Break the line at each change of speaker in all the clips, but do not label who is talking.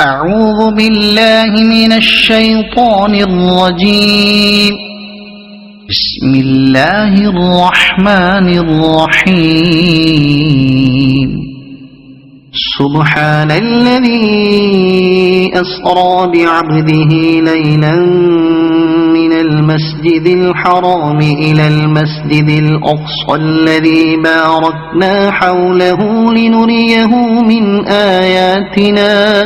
أعوذ بالله من الشيطان الرجيم. بسم الله الرحمن الرحيم. سبحان الذي أسرى بعبده ليلا من المسجد الحرام إلى المسجد الأقصى الذي باركنا حوله لنريه من آياتنا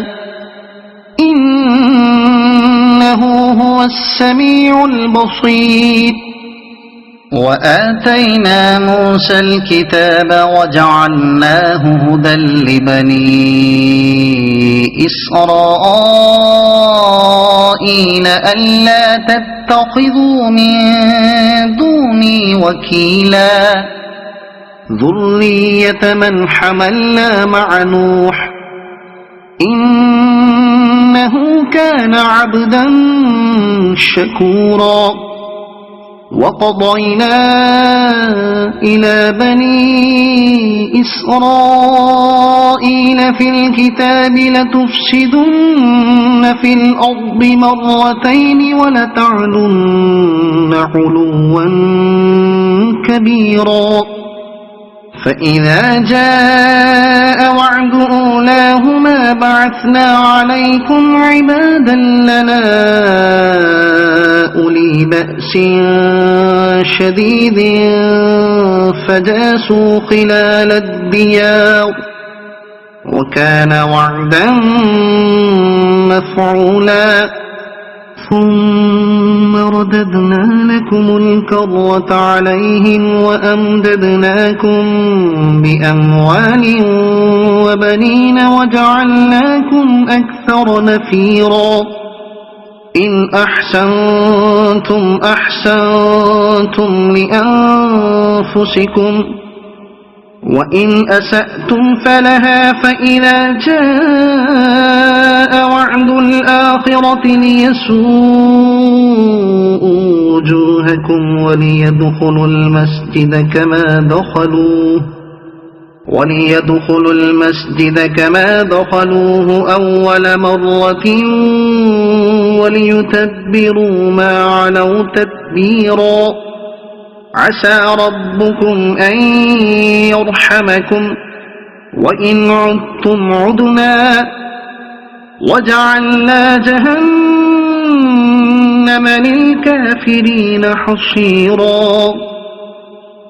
إنه هو السميع البصير. وآتينا موسى الكتاب وجعلناه هدى لبني إسرائيل ألا تتخذوا من دوني وكيلا ذرية من حملنا مع نوح إنه كان عبدا شكورا. وقضينا إلى بني إسرائيل في الكتاب لتفسدن في الأرض مرتين ولتعلن علوا كبيرا. فإذا جاء وعد أولاهما بعثنا عليكم عبادا لنا أولي بأس شديد فجاسوا خلال الديار وكان وعدا مفعولا. ثم رددنا لكم الكرة عليهم وأمددناكم بأموال وبنين وجعلناكم أكثر نفيرا. إن أحسنتم أحسنتم لأنفسكم وإن أسأتم فلها. فإذا جاء وعد الآخرة ليسوءوا وجوهكم وليدخلوا المسجد كما دخلوه أول مرة وليتبروا ما علوا تتبيرا. عسى ربكم أن يرحمكم وإن عدتم عدنا وجعلنا جهنم للكافرين حصيرا.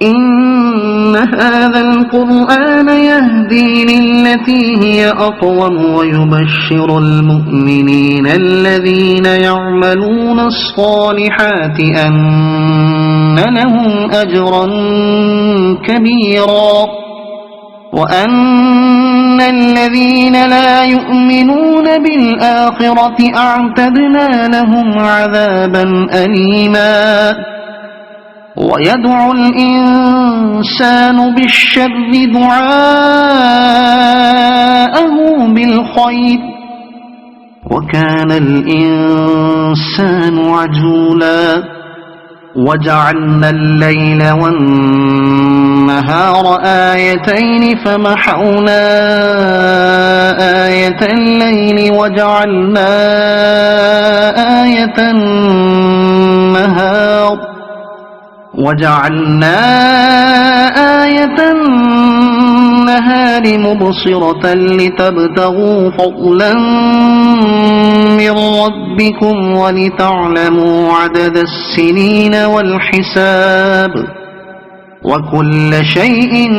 إن هذا القرآن يهدي للتي هي أقوم ويبشر المؤمنين الذين يعملون الصالحات أن لهم أجرا كبيرا وأن الذين لا يؤمنون بالآخرة أعتدنا لهم عذابا أليما. ويدعو الإنسان بالشر دعاءه بالخير وكان الإنسان عجولا. وجعلنا الليل والنهار آيتين فمحونا آية الليل وجعلنا آية النهار مبصرة لتبتغوا فضلا من ربكم ولتعلموا عدد السنين والحساب وكل شيء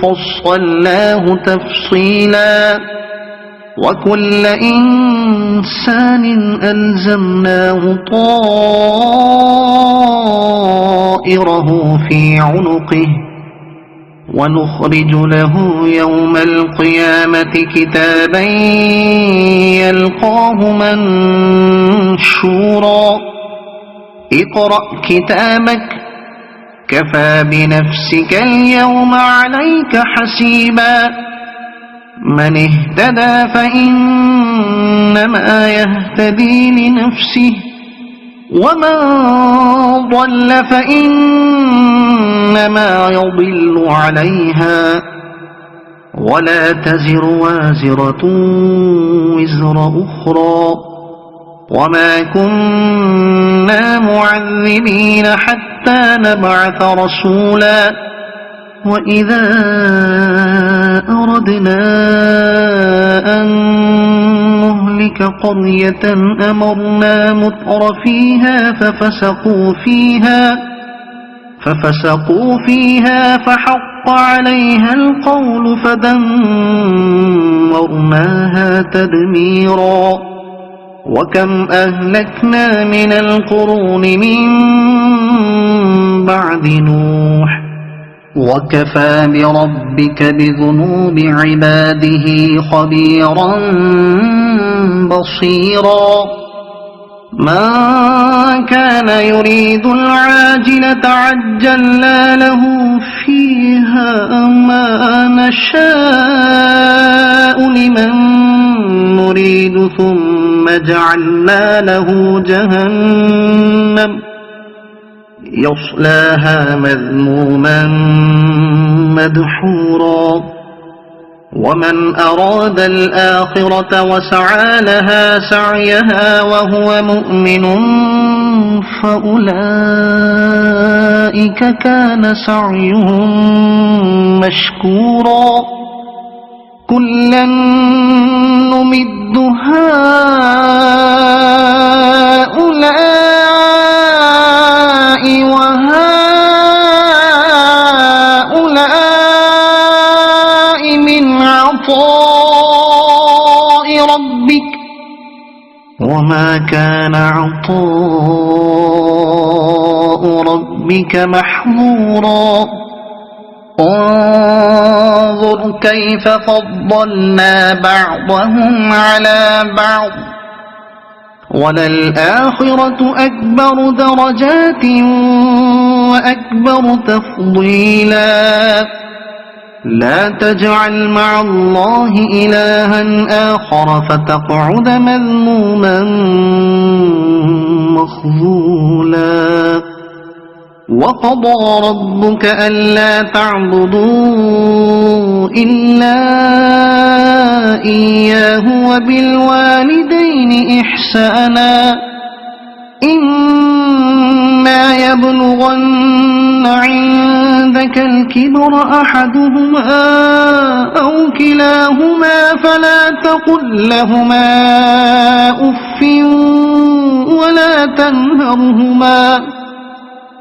فصلناه تفصيلا. وكل إنسان ألزمناه طائره في عنقه ونخرج له يوم القيامة كتابا يلقاه منشورا. اقرأ كتابك كفى بنفسك اليوم عليك حسيبا. من اهتدى فإنما يهتدي لنفسه ومن ضل فإنما يضل عليها ولا تزر وازرة وزر أخرى وما كنا معذبين حتى نبعث رسولا وإذا أردنا أن نهلك قرية أمرنا متر فيها ففسقوا فيها فحق عليها القول فدمرناها تدميرا وكم أهلكنا من القرون من بعد نوح وكفى بربك بذنوب عباده خبيرا بصيرا من كان يريد العاجلة عجلنا له فيها ما نشاء لمن نريد ثم جعلنا له جهنم يصلاها مذموما مدحورا ومن أراد الآخرة وسعى لها سعيها وهو مؤمن فأولئك كان سعيهم مشكورا كلا نمد هؤلاء وهؤلاء من عطاء ربك وما كان عطاء ربك محظورا انظر كيف فضلنا بعضهم على بعض وللآخرة أكبر درجات وأكبر تفضيلا لا تجعل مع الله إلها آخر فتقعد مذموما مخذولا وقضى ربك ألا تعبدوا إلا إياه وبالوالدين إحسانا إما يبلغن عندك الكبر أحدهما أو كلاهما فلا تقل لهما أف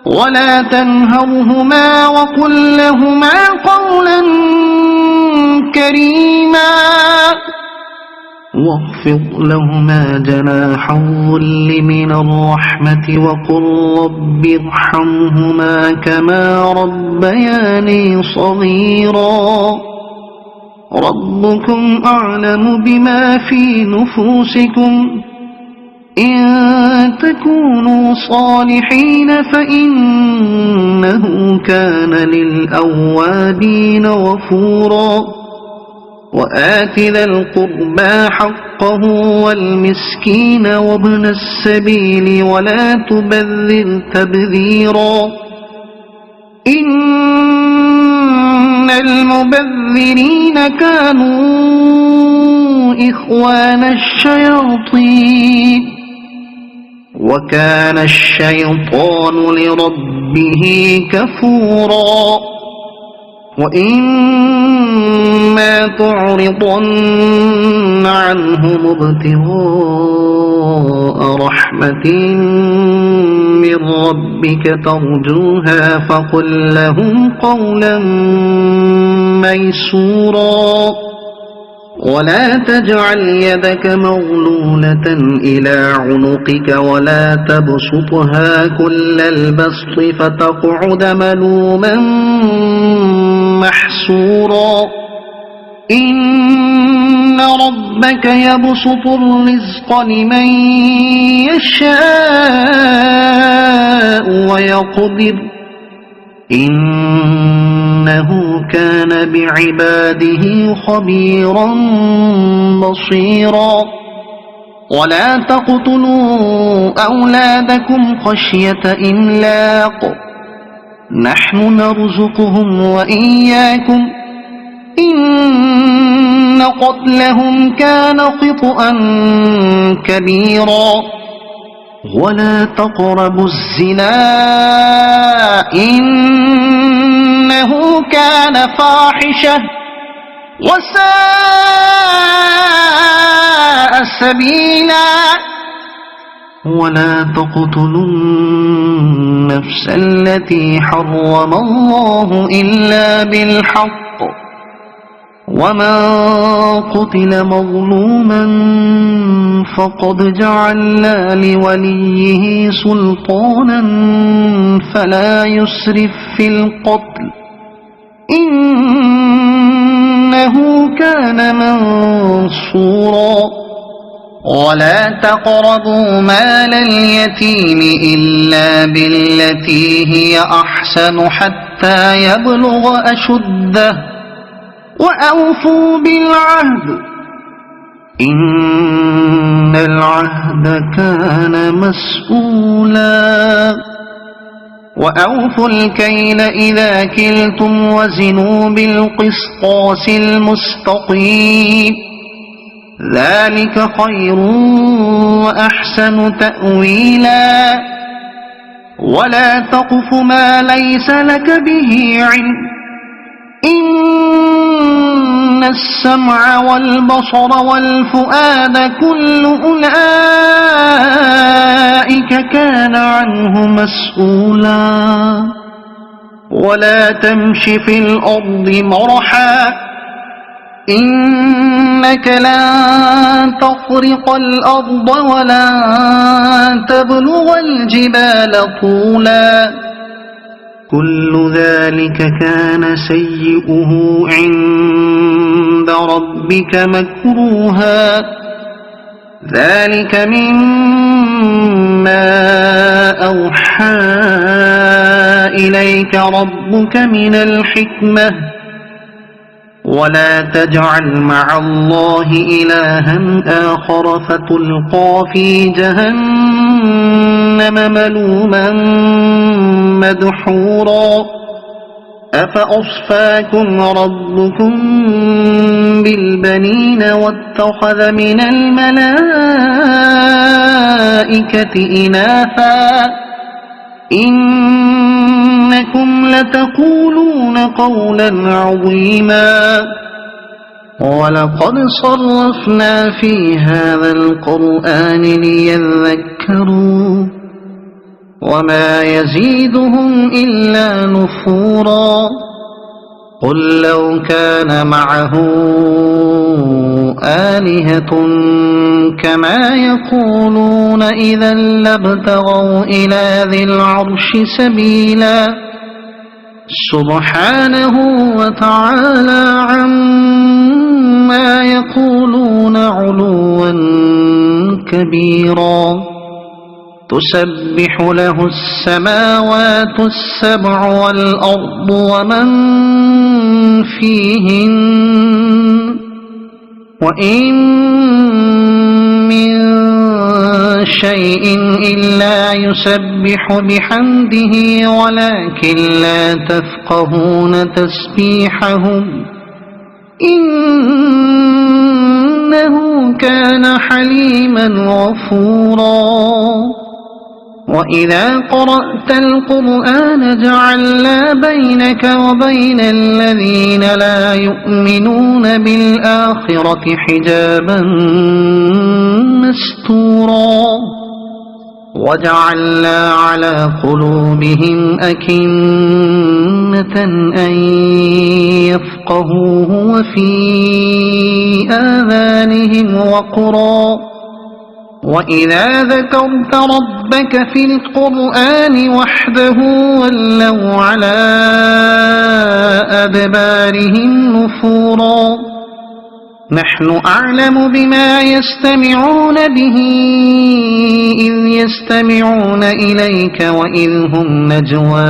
ولا تنهرهما وقل لهما قولا كريما واخفض لهما جناح الذل من الرحمة وقل رب ارحمهما كما ربياني صغيرا ربكم أعلم بما في نفوسكم إن تكونوا صالحين فإنه كان للأوابين غفورا وآت ذا القربى حقه والمسكين وابن السبيل ولا تبذر تبذيرا إن المبذرين كانوا إخوان الشياطين وكان الشيطان لربه كفورا وإما تعرضن عنهم ابتغاء رحمة من ربك ترجوها فقل لهم قولا ميسورا ولا تجعل يدك مغلولة إلى عنقك ولا تبسطها كل البسط فتقعد ملوما محسورا إن ربك يبسط الرزق لمن يشاء ويقدر إنه كان بعباده خبيرا بصيرا ولا تقتلوا أولادكم خشية إملاق نحن نرزقهم وإياكم إن قتلهم كان خطأ كبيرا ولا تقربوا الزنا إنه كان فاحشة وساء سبيلا ولا تقتلوا النفس التي حرم الله إلا بالحق ومن قتل مظلوما فقد جعلنا لوليه سلطانا فلا يسرف في القتل إنه كان منصورا ولا تقربوا مال اليتيم إلا بالتي هي أحسن حتى يبلغ أشده وأوفوا بالعهد إن العهد كان مسؤولا وأوفوا الكيل إذا كلتم وزنوا بالقسطاس المستقيم ذلك خير وأحسن تأويلا ولا تقف ما ليس لك به علم إن السمع والبصر والفؤاد كل أولئك كان عنه مسؤولا ولا تمش في الأرض مرحا إنك لن تخرق الأرض ولن تبلغ الجبال طولا كل ذلك كان سيئه عند ربك مكروها ذلك مما أوحى إليك ربك من الحكمة ولا تجعل مع الله إلها آخر فتلقى في جهنم ملوما مدحورا أفأصفاكم ربكم بالبنين واتخذ من الملائكة إناثا إنكم لتقولون قولا عظيما ولقد صرفنا في هذا القرآن ليذكروا وما يزيدهم إلا نفورا قل لو كان معه آلهة كما يقولون إذا لابتغوا إلى ذي العرش سبيلا سبحانه وتعالى عما يقولون علوا كبيرا تسبح له السماوات السبع والأرض ومن فيهن وإن من شيء إلا يسبح بحمده ولكن لا تفقهون تسبيحهم إنه كان حليما غفورا وإذا قرأت القرآن جعلنا بينك وبين الذين لا يؤمنون بالآخرة حجابا مستورا وجعلنا على قلوبهم أكنة أن يفقهوه وفي آذانهم وقرا وإذا ذكرت ربك في القرآن وحده ولوا على أدبارهم نفورا نحن أعلم بما يستمعون به إذ يستمعون إليك وإذ هم نجوى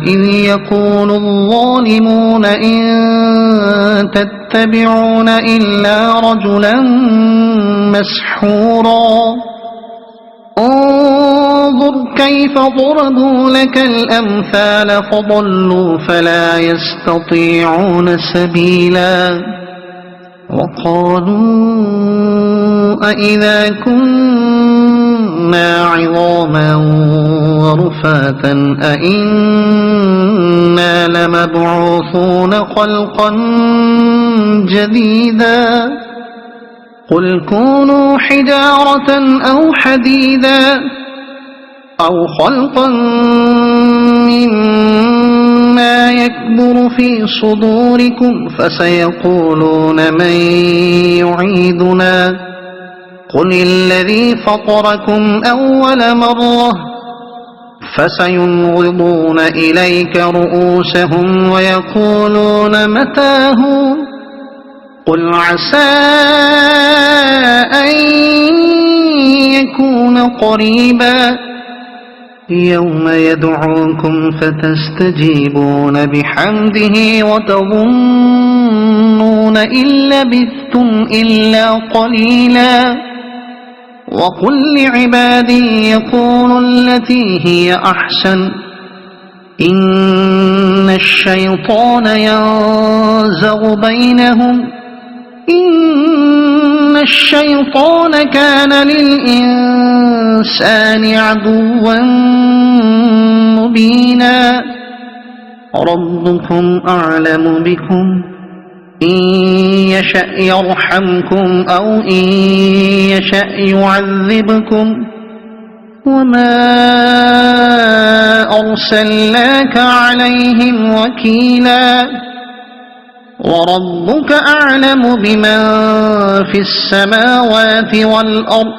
إذ يقول الظالمون إن تتبعون إلا رجلا مسحورا فانظر كيف ضربوا لك الأمثال فضلوا فلا يستطيعون سبيلا وقالوا أئذا كنا عظاما ورفاتا أئنا لمبعوثون خلقا جديدا قل كونوا حجارة أو حديدا أو خلقا مما يكبر في صدوركم فسيقولون من يعيدنا قل الذي فطركم أول مرة فسينغضون إليك رؤوسهم ويقولون متاه قل عسى أن يكون قريبا يوم يدعوكم فتستجيبون بحمده وتظنون إن لبثتم إلا قليلا وقل لعبادي يقولوا التي هي أحسن إن الشيطان ينزغ بينهم إن الشيطان كان للإنسان عدوا مبينا ربكم أعلم بكم إن يشأ يرحمكم أو إن يشأ يعذبكم وما أرسلناك عليهم وكيلا وربك أعلم بمن في السماوات والأرض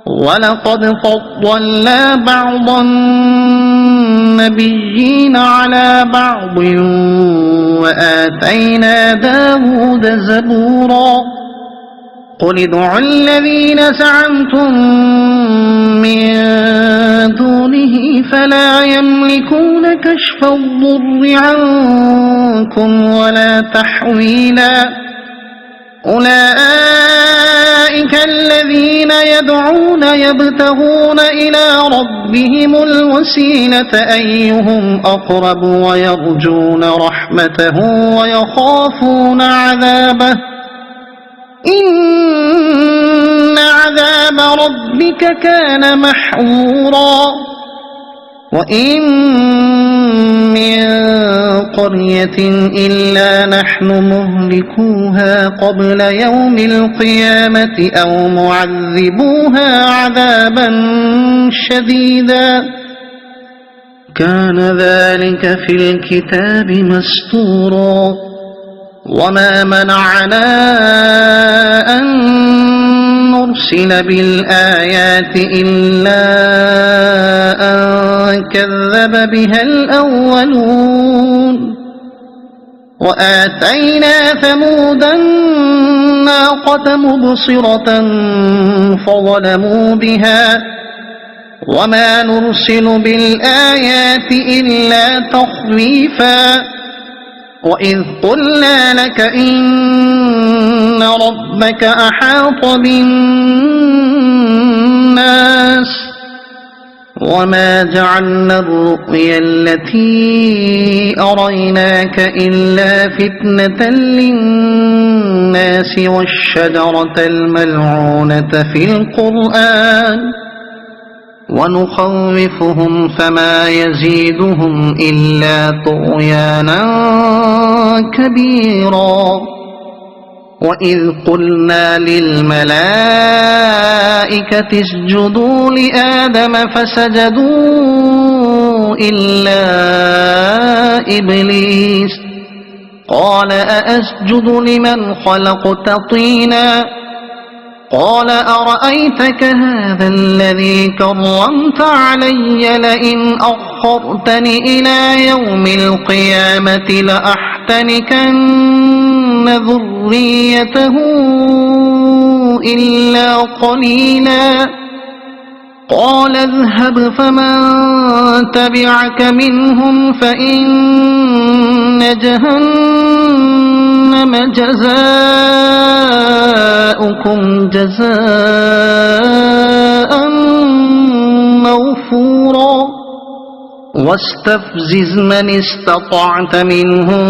ولقد فضلنا بعض النبيين على بعض وآتينا داود زبورا قل ادعوا الذين زعمتم من دونه فلا يملكون كشف الضر عنكم ولا تحويلا أولئك الذين يدعون يبتغون إلى ربهم الوسيلة أيهم أقرب ويرجون رحمته ويخافون عذابه إن عذاب ربك كان محظورا وإن من قرية إلا نحن مهلكوها قبل يوم القيامة أو معذبوها عذابا شديدا كان ذلك في الكتاب مسطورا وما منعنا أن نرسل بالآيات إلا أن كذب بها الأولون وآتينا ثمود الناقة مبصرة فظلموا بها وما نرسل بالآيات إلا تخويفا وإذ قلنا لك إن ربك أحاط بالناس وما جعلنا الرؤيا التي أريناك إلا فتنة للناس والشجرة الملعونة في القرآن ونخوفهم فما يزيدهم إلا طغيانا كبيرا وإذ قلنا للملائكة اسجدوا لآدم فسجدوا إلا إبليس قال أأسجد لمن خلقت طينا قال أرأيتك هذا الذي كرمت علي لئن أخرتني إلى يوم القيامة لأحتنكن ذريته إلا قليلا قال اذهب فمن تبعك منهم فإن جهنم جزاؤكم جزاء واستفزز من استطعت منهم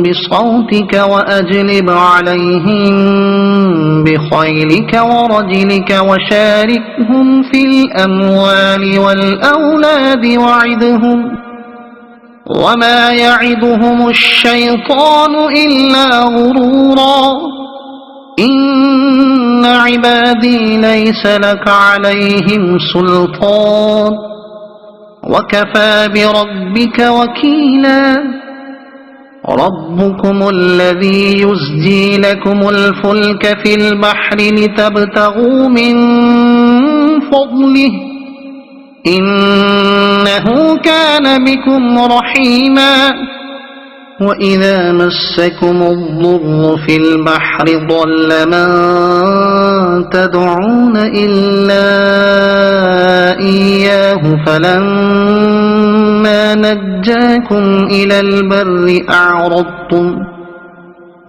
بصوتك وأجلب عليهم بخيلك ورجلك وشاركهم في الأموال والأولاد وعدهم وما يعدهم الشيطان إلا غرورا إن عبادي ليس لك عليهم سلطان وكفى بربك وكيلا ربكم الذي يزجي لكم الفلك في البحر لتبتغوا من فضله إنه كان بكم رحيما وإذا مسكم الضر في البحر ضل من تدعون إلا إياه فلما نجاكم إلى البر أعرضتم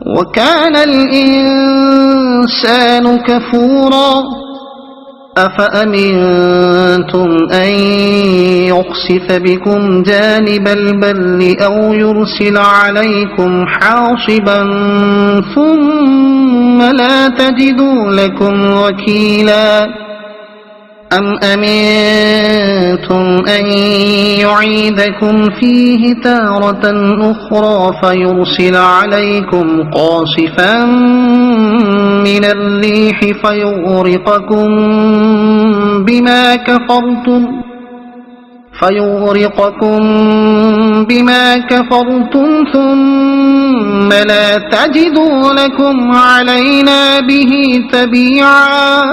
وكان الإنسان كفورا أفأمنتم أن يخسف بكم جانب البر أو يرسل عليكم حاصبا ثم لا تجدوا لكم وكيلا أم أمنتم أن يعيدكم فيه تارة أخرى فيرسل عليكم قاصفا من الريح فيغرقكم بما كفرتم ثم لا تجدوا لكم علينا به تبيعا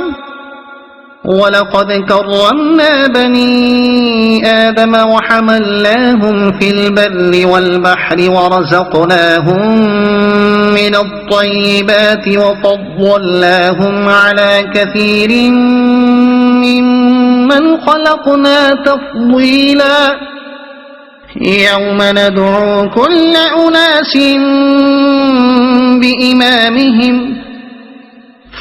ولقد كرمنا بني آدم وحملناهم في البر والبحر ورزقناهم من الطيبات وفضلناهم على كثير ممن خلقنا تفضيلا يوم ندعو كل أناس بإمامهم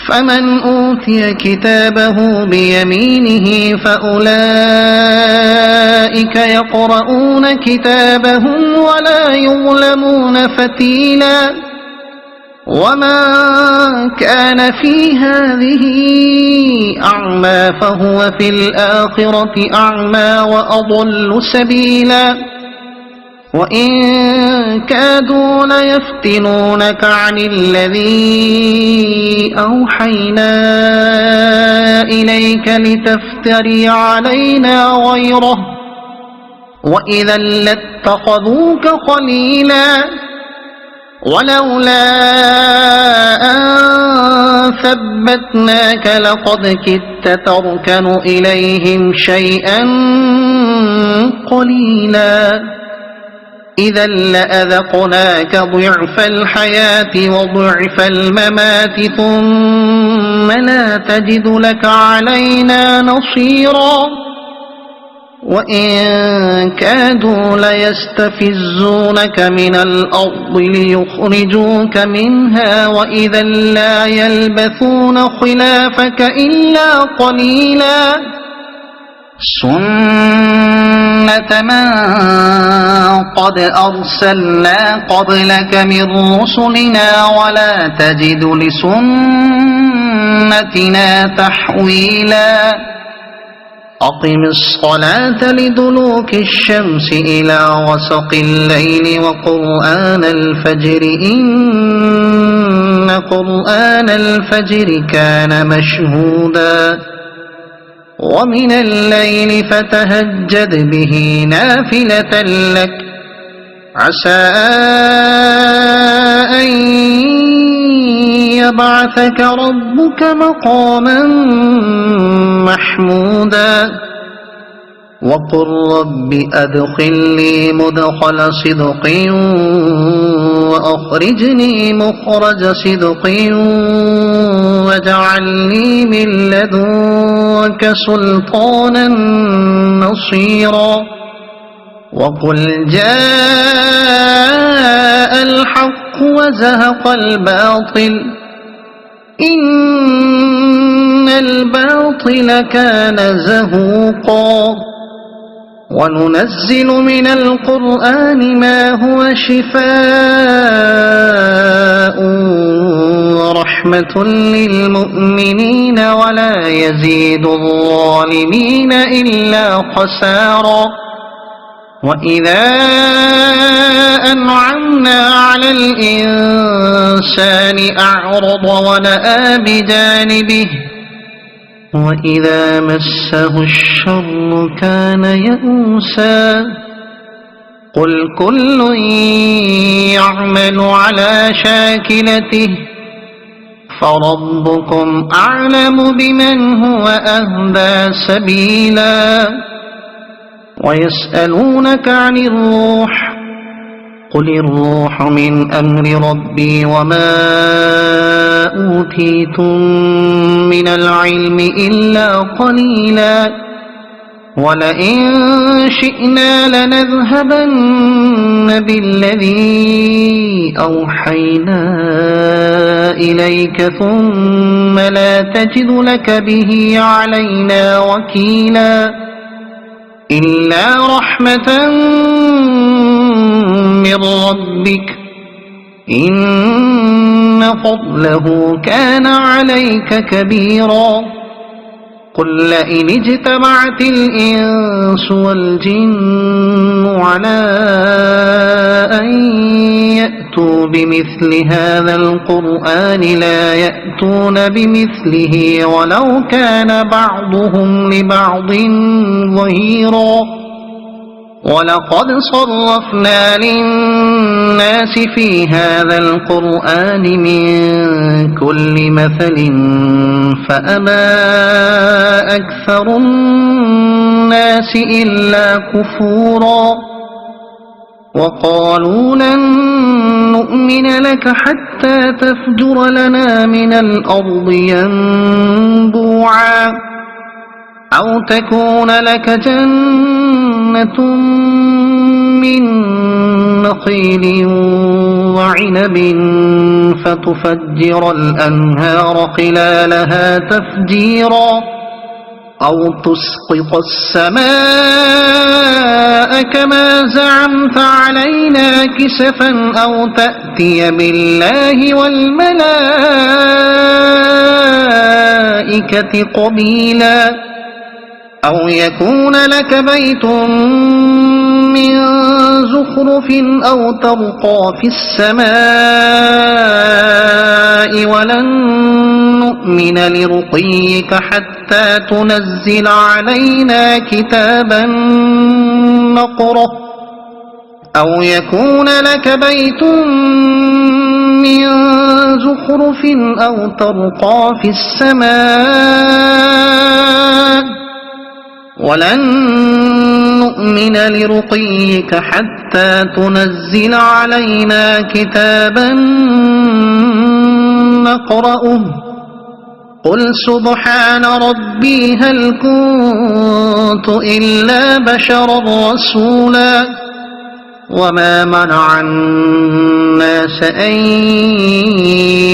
فمن أوتي كتابه بيمينه فأولئك يقرؤون كتابهم ولا يظلمون فتيلا وما كان في هذه أعمى فهو في الآخرة أعمى وأضل سبيلا وإن كادوا ليفتنونك عن الذي أوحينا إليك لتفتري علينا غيره وإذا لاتخذوك خليلا ولولا أن ثبتناك لقد كدت تركن إليهم شيئا قليلا إذا لأذقناك ضعف الحياة وضعف الممات ثم لا تجد لك علينا نصيرا وإن كادوا ليستفزونك من الأرض ليخرجوك منها وإذا لا يلبثون خلافك إلا قليلا سنة من قد أرسلنا قبلك من رسلنا ولا تجد لسنتنا تحويلا أقم الصلاة لدلوك الشمس إلى غسق الليل وقرآن الفجر إن قرآن الفجر كان مشهودا ومن الليل فتهجد به نافلة لك عسى أن يبعثك ربك مقاما محمودا وقل رب أدخلني مدخل صدق وأخرجني مخرج صدق واجعلني من لدنك سلطانا نصيرا وقل جاء الحق وزهق الباطل إن الباطل كان زهوقا وننزل من القرآن ما هو شفاء ورحمة للمؤمنين ولا يزيد الظالمين إلا خسارا وإذا أنعمنا على الإنسان أعرض ونأى بجانبه وإذا مسه الشر كان يئوسا قل كل يعمل على شاكلته فربكم أعلم بمن هو أهدى سبيلا ويسألونك عن الروح قل الروح من أمر ربي وما أوتيتم من العلم إلا قليلا ولئن شئنا لنذهبن بالذي أوحينا إليك ثم لا تجد لك به علينا وكيلا إلا رحمة من ربك إن فضله كان عليك كبيرا قل لئن اجتمعت الإنس والجن على أن يأتوا بمثل هذا القرآن لا يأتون بمثله ولو كان بعضهم لبعض ظهيرا ولقد صرفنا للناس في هذا القرآن من كل مثل فأبى أكثر الناس إلا كفورا وقالوا لن نؤمن لك حتى تفجر لنا من الأرض ينبوعا أو تكون لك جنة من نخيل وعنب فتفجر الأنهار خلالها تفجيرا أو تسقط السماء كما زعمت علينا كسفا أو تأتي بالله والملائكة قبيلا أو يكون لك بيت من زخرف أو ترقى في السماء ولن نؤمن لرقيك حتى تنزل علينا كتابا نقرأه أو يكون لك بيت من زخرف أو ترقى في السماء ولن نؤمن لرقيك حتى تنزل علينا كتابا نقرأه قل سبحان ربي هل كنت إلا بشرا رسولا وما منع الناس أن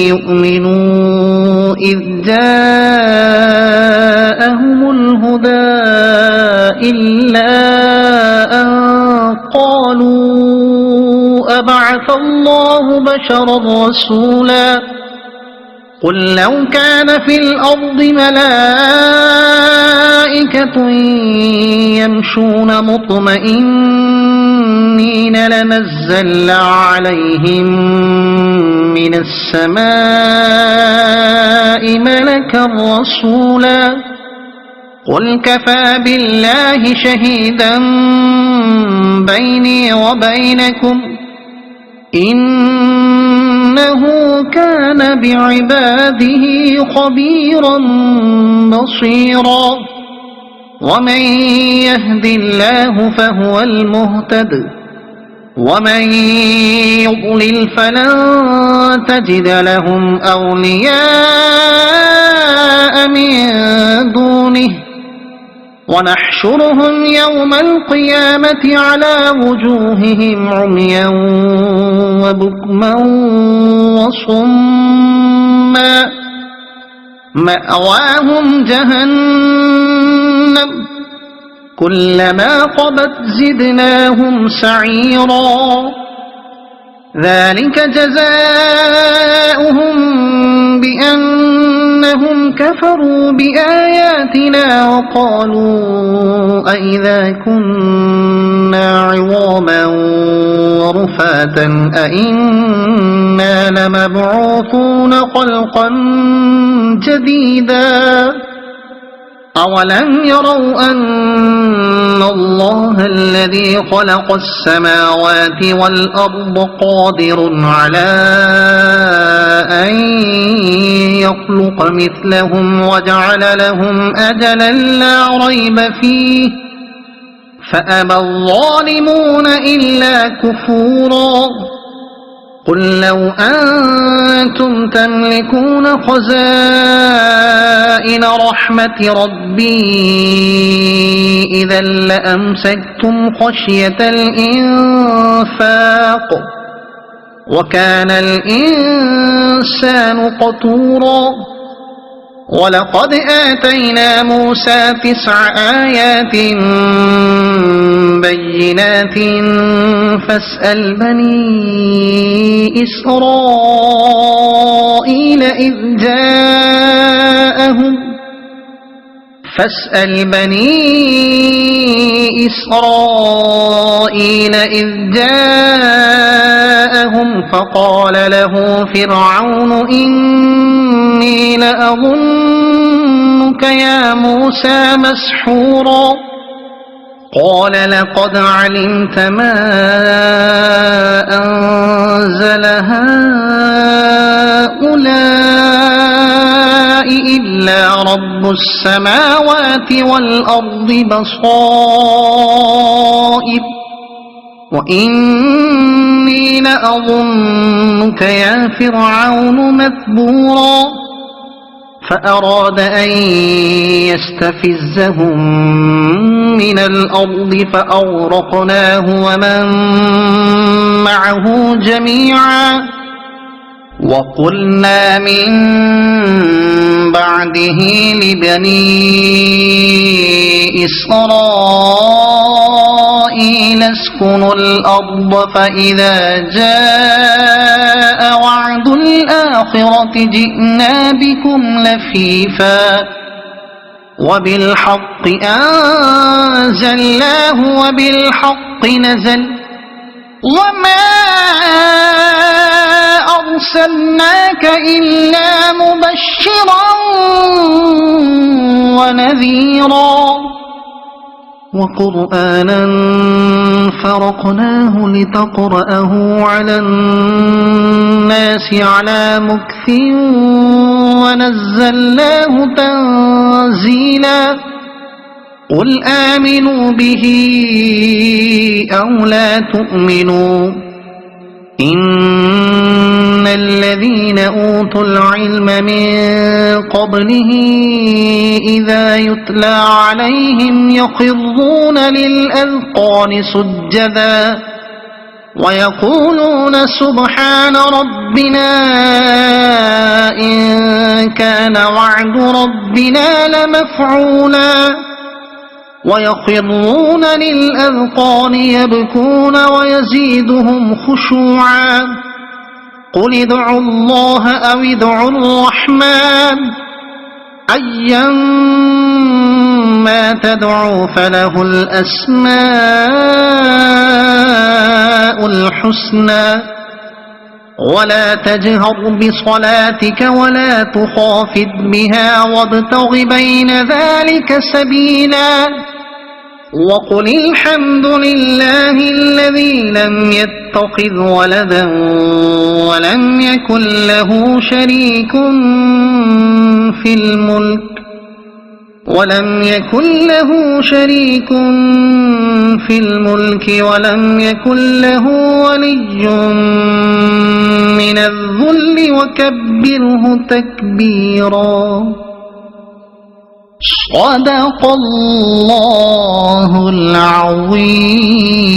يؤمنوا إذ جاءهم الهدى إلا أن قالوا أبعث الله بشرا رسولا قل لو كان في الأرض ملائكة يمشون مطمئنين لنزلنا عليهم من السماء ملكا رسولا قل كفى بالله شهيدا بيني وبينكم إنه كان بعباده خبيرا بصيرا ومن يهد الله فهو المهتد ومن يضلل فلن تجد لهم أولياء من دونه ونحشرهم يوم القيامة على وجوههم عميا وبكما وصما مأواهم جهنم كلما قبت زدناهم سعيرا ذلك جزاؤهم بأنهم كفروا بآياتنا وقالوا أئذا كنا عظاما ورفاتا أئنا لمبعوثون خلقا جديدا أولم يروا أن الله الذي خلق السماوات والأرض قادر على أن يخلق مثلهم وجعل لهم أجلا لا ريب فيه فأبى الظالمون إلا كفورا قل لو أنتم تملكون خزائن رحمة ربي إذا لأمسكتم خشية الإنفاق وكان الإنسان قتورا ولقد آتينا موسى 9 آيات بينات فاسأل بني إسرائيل إذ جاءهم فقال له فرعون إني لأظنك يا موسى مسحورا قال لقد علمت ما أنزل هؤلاء إلا رب السماوات والأرض بصائر وإني لأظنك يا فرعون مثبورا فأراد أن يستفزهم من الأرض فأغرقناه ومن معه جميعا وقلنا من بعده لبني إسرائيل اسكنوا الأرض فإذا جاء وعد الآخرة جئنا بكم لفيفا وبالحق أنزلناه وبالحق نزل وما أرسلناك إلا مبشرا ونذيرا وقرآنا فرقناه لتقرأه على الناس على مكث ونزلناه تنزيلا قل آمنوا به أو لا تؤمنوا إن الذين أوتوا العلم من قبله إذا يتلى عليهم يخرون للأذقان سجدا ويقولون سبحان ربنا إن كان وعد ربنا لمفعولا ويخرون للأذقان يبكون ويزيدهم خشوعا قل ادعوا الله أو ادعوا الرحمن أيما تدعوا فله الأسماء الحسنى ولا تجهر بصلاتك ولا تخافت بها وابتغ بين ذلك سبيلا وقل الحمد لله الذي لم يتخذ ولدا ولم يكن له شريك في الملك ولم يكن له ولي من الذل وكبره تكبيرا صدق الله العظيم.